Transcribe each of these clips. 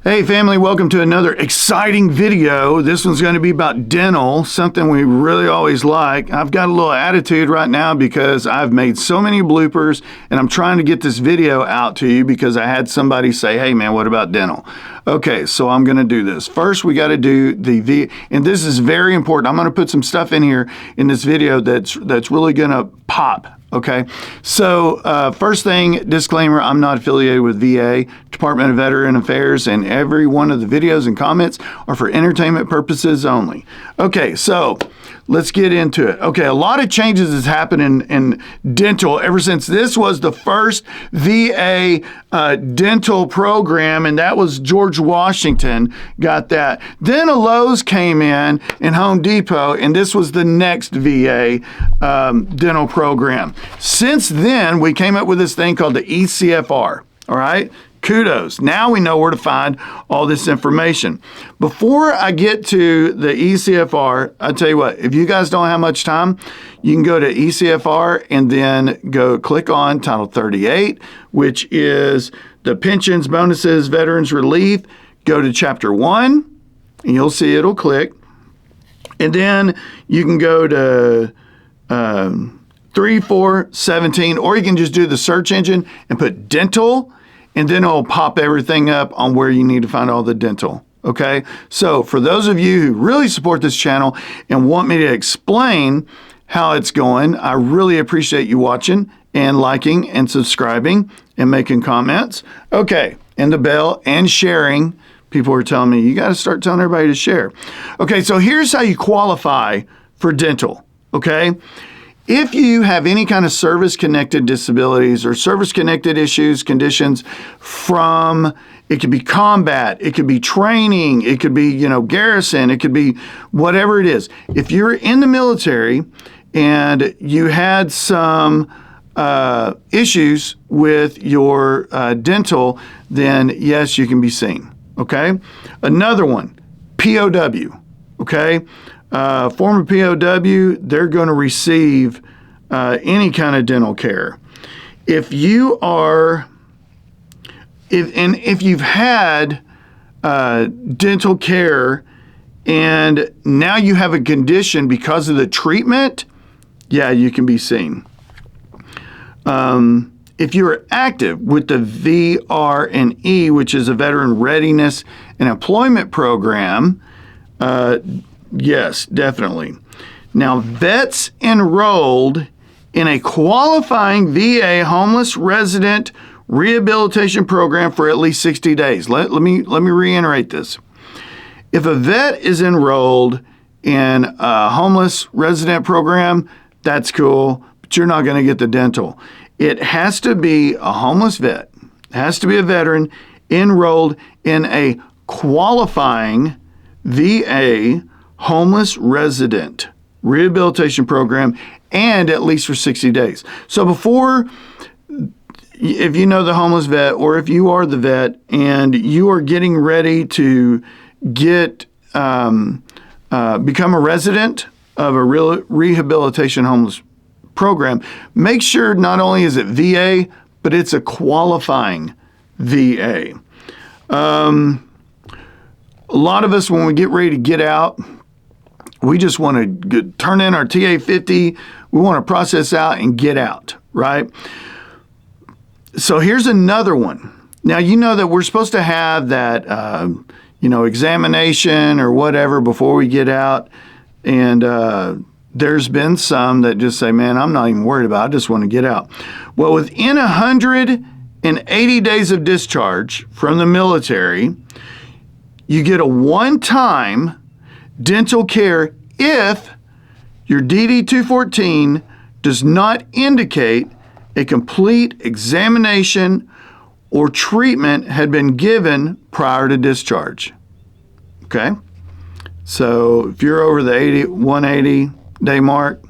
Hey family, welcome to another exciting video. This one's going to be about dental, something we really always like. I've got a little attitude right now because I've made so many bloopers and I'm trying to get this video out to you because I had somebody say, hey man, what about dental? Okay, so I'm going to do this. First, we got to do the and this is very important. I'm going to put some stuff in here in this video that's really going to pop. Okay, so first thing, disclaimer, I'm not affiliated with VA, Department of Veteran Affairs, and every one of the videos and comments are for entertainment purposes only. Okay, so let's get into it. Okay, a lot of changes has happened in dental ever since this was the first VA dental program, and that was George Washington got that. Then a Lowe's came in and Home Depot, and this was the next VA dental program. Since then, we came up with this thing called the eCFR, all right? Kudos. Now we know where to find all this information. Before I get to the eCFR, I'll tell you what, if you guys don't have much time, you can go to eCFR and then go click on Title 38, which is the pensions, bonuses, veterans relief. Go to Chapter 1, and you'll see it'll click. And then you can go to 3417, or you can just do the search engine and put dental, and then it'll pop everything up on where you need to find all the dental. Okay, so for those of you who really support this channel and want me to explain how it's going, I really appreciate you watching and liking and subscribing and making comments. Okay, and the bell and sharing. People are telling me, you got to start telling everybody to share. Okay, so here's how you qualify for dental, okay? If you have any kind of service-connected disabilities or service-connected issues, conditions from, it could be combat, it could be training, it could be, garrison, it could be whatever it is. If you're in the military and you had some issues with your dental, then yes, you can be seen, okay? Another one, POW, okay? Former POW, they're going to receive any kind of dental care. If you are, if you've had dental care and now you have a condition because of the treatment, yeah, you can be seen. If you're active with the VR&E, which is a Veteran Readiness and Employment Program, yes, definitely. Now, vets enrolled in a qualifying VA homeless resident rehabilitation program for at least 60 days. Let me reiterate this. If a vet is enrolled in a homeless resident program, that's cool, but you're not going to get the dental. It has to be a homeless vet. It has to be a veteran enrolled in a qualifying VA homeless resident rehabilitation program, and at least for 60 days. So before, if you know the homeless vet, or if you are the vet and you are getting ready to get become a resident of a rehabilitation homeless program, make sure not only is it VA, but it's a qualifying VA. A lot of us, when we get ready to get out, we just want to turn in our TA-50. We want to process out and get out, right? So here's another one. Now, you know that we're supposed to have that, examination or whatever before we get out. And there's been some that just say, man, I'm not even worried about it. I just want to get out. Well, within 180 days of discharge from the military, you get a one-time dental care if your DD-214 does not indicate a complete examination or treatment had been given prior to discharge. Okay? So if you're over the 180 day mark,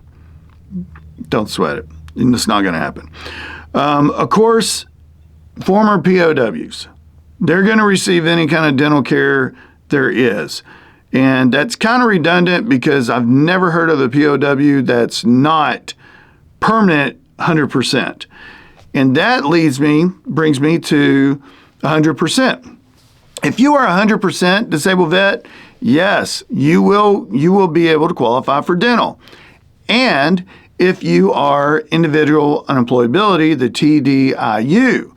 don't sweat it. It's not going to happen. Of course, former POWs, they're going to receive any kind of dental care there is. And that's kind of redundant because I've never heard of a POW that's not permanent 100%. And that brings me to 100%. If you are a 100% disabled vet, yes, you will be able to qualify for dental. And if you are individual unemployability, the TDIU,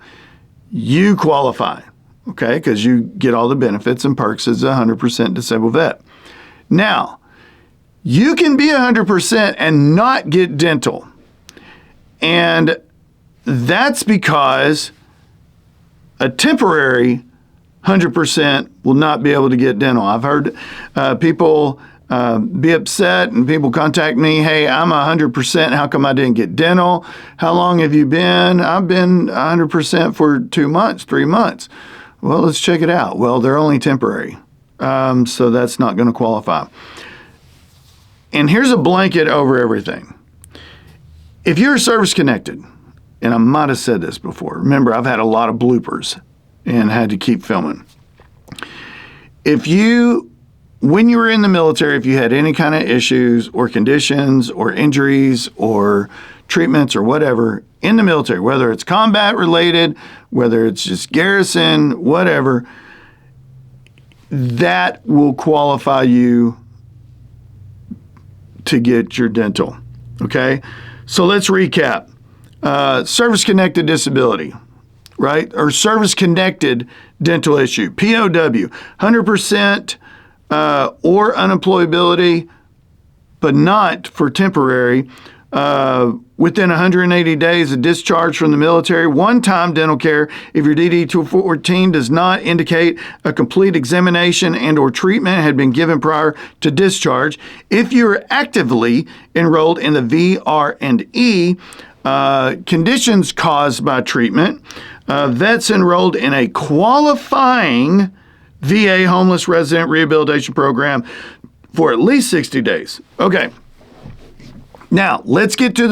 you qualify, okay, because you get all the benefits and perks as a 100% disabled vet. Now, you can be 100% and not get dental. And that's because a temporary 100% will not be able to get dental. I've heard people be upset and people contact me, hey, I'm 100%, how come I didn't get dental? How long have you been? I've been 100% for 2 months, 3 months. Well, let's check it out. Well, they're only temporary, so that's not going to qualify. And here's a blanket over everything. If you're service connected, and I might have said this before, remember I've had a lot of bloopers and had to keep filming. When you were in the military, if you had any kind of issues or conditions or injuries or treatments or whatever in the military, whether it's combat related, whether it's just garrison, whatever, that will qualify you to get your dental, okay? So let's recap. Service-connected disability, right? Or service-connected dental issue, POW, 100% or unemployability, but not for temporary, within 180 days of discharge from the military, one-time dental care if your DD-214 does not indicate a complete examination and or treatment had been given prior to discharge. If you're actively enrolled in the VR&E, conditions caused by treatment, vets enrolled in a qualifying VA homeless resident rehabilitation program for at least 60 days. Okay. Now, let's get to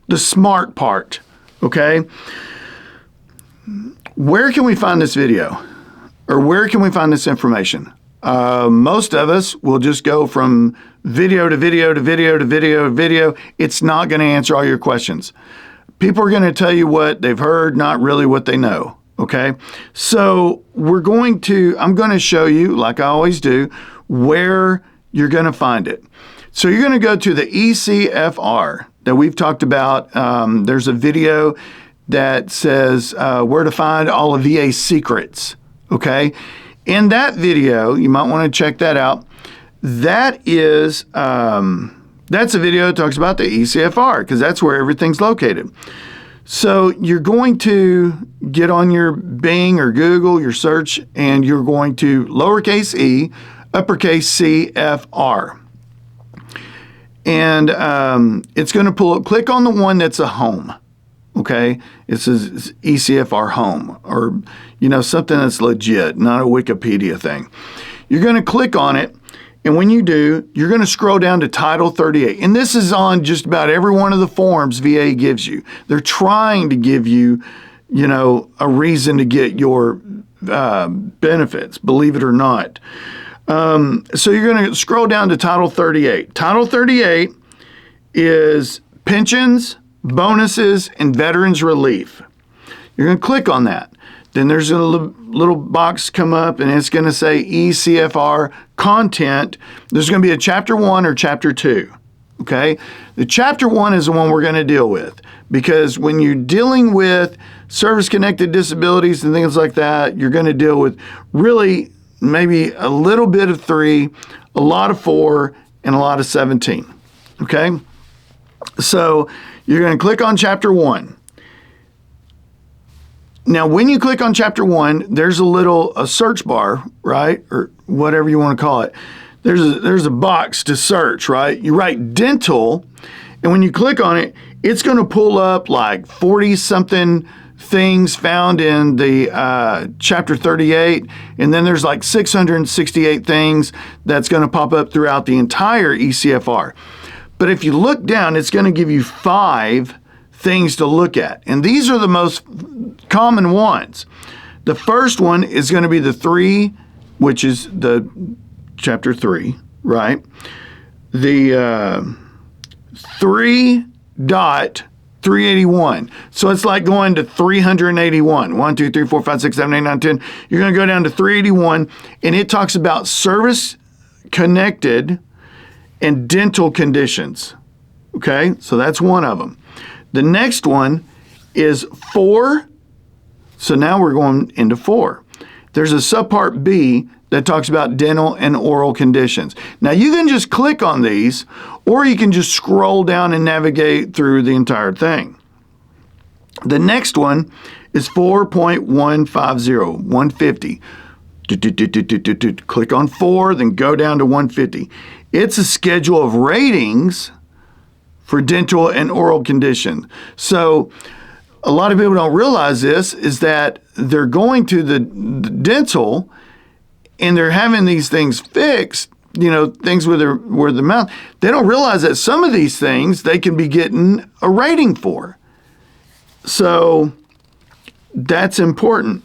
the smart part, okay? Where can we find this video? Or where can we find this information? Most of us will just go from video to video to video to video to video. It's not going to answer all your questions. People are going to tell you what they've heard, not really what they know, okay? So I'm going to show you, like I always do, where you're going to find it. So you're going to go to the eCFR that we've talked about. There's a video that says where to find all of VA secrets, okay? In that video, you might want to check that out. That's a video that talks about the eCFR because that's where everything's located. So you're going to get on your Bing or Google, your search, and you're going to lowercase e, uppercase CFR. And it's going to pull up, click on the one that's a home, okay? It says eCFR home or, something that's legit, not a Wikipedia thing. You're going to click on it, and when you do, you're going to scroll down to Title 38. And this is on just about every one of the forms VA gives you. They're trying to give you, a reason to get your benefits, believe it or not. So you're going to scroll down to Title 38. Title 38 is pensions, bonuses, and veterans relief. You're going to click on that. Then there's a little box come up, and it's going to say eCFR content. There's going to be a Chapter 1 or Chapter 2, okay? The Chapter 1 is the one we're going to deal with because when you're dealing with service-connected disabilities and things like that, you're going to deal with really maybe a little bit of 3, a lot of 4, and a lot of 17, okay? So you're going to click on Chapter 1. Now, when you click on Chapter 1, there's a search bar, right? Or whatever you want to call it. There's a box to search, right? You write dental, and when you click on it, it's going to pull up like 40-something things found in the Chapter 38, and then there's like 668 things that's going to pop up throughout the entire eCFR. But if you look down, it's going to give you 5 things to look at. And these are the most common ones. The first one is going to be the 3, which is the Chapter 3, right? The 3.3 381. So it's like going to 381. 1, 2, 3, 4, 5, 6, 7, 8, 9, 10. You're going to go down to 381, and it talks about service-connected and dental conditions. Okay, so that's one of them. The next one is 4. So now we're going into 4. There's a subpart B that talks about dental and oral conditions. Now you can just click on these, or you can just scroll down and navigate through the entire thing. The next one is 4.150, 150. Click on 4, then go down to 150. It's a schedule of ratings for dental and oral conditions. So a lot of people don't realize this, is that they're going to the dental and they're having these things fixed, things with their mouth. They don't realize that some of these things they can be getting a rating for. So that's important.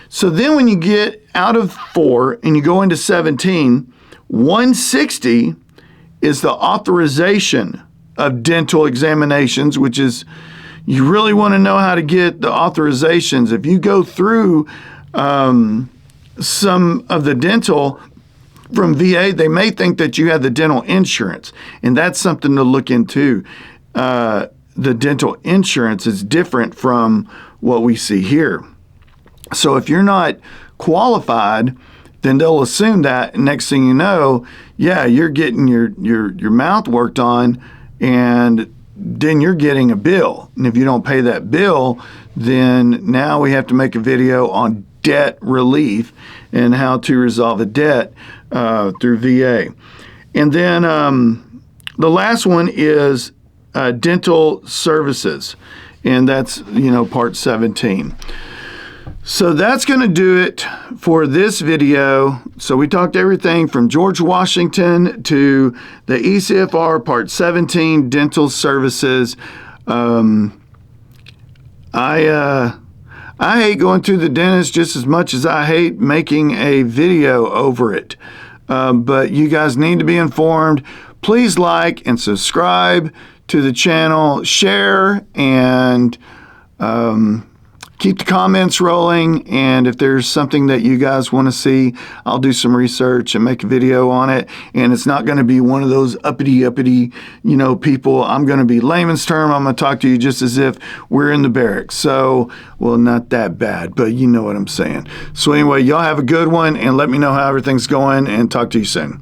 So then when you get out of 4 and you go into 17, 160 is the authorization of dental examinations, which is, you really want to know how to get the authorizations. If you go through some of the dental from VA, they may think that you have the dental insurance, and that's something to look into. The dental insurance is different from what we see here. So if you're not qualified, then they'll assume that, and next thing you know, you're getting your mouth worked on, and then you're getting a bill. And if you don't pay that bill, then now we have to make a video on debt relief and how to resolve a debt through VA. And then the last one is dental services, and that's, part 17. So that's going to do it for this video. So we talked everything from George Washington to the eCFR Part 17, dental services. I hate going to the dentist just as much as I hate making a video over it. But you guys need to be informed. Please like and subscribe to the channel, share, and keep the comments rolling. And if there's something that you guys want to see, I'll do some research and make a video on it. And it's not going to be one of those uppity, people. I'm going to be layman's term. I'm going to talk to you just as if we're in the barracks. So, well, not that bad, but you know what I'm saying. So anyway, y'all have a good one, and let me know how everything's going, and talk to you soon.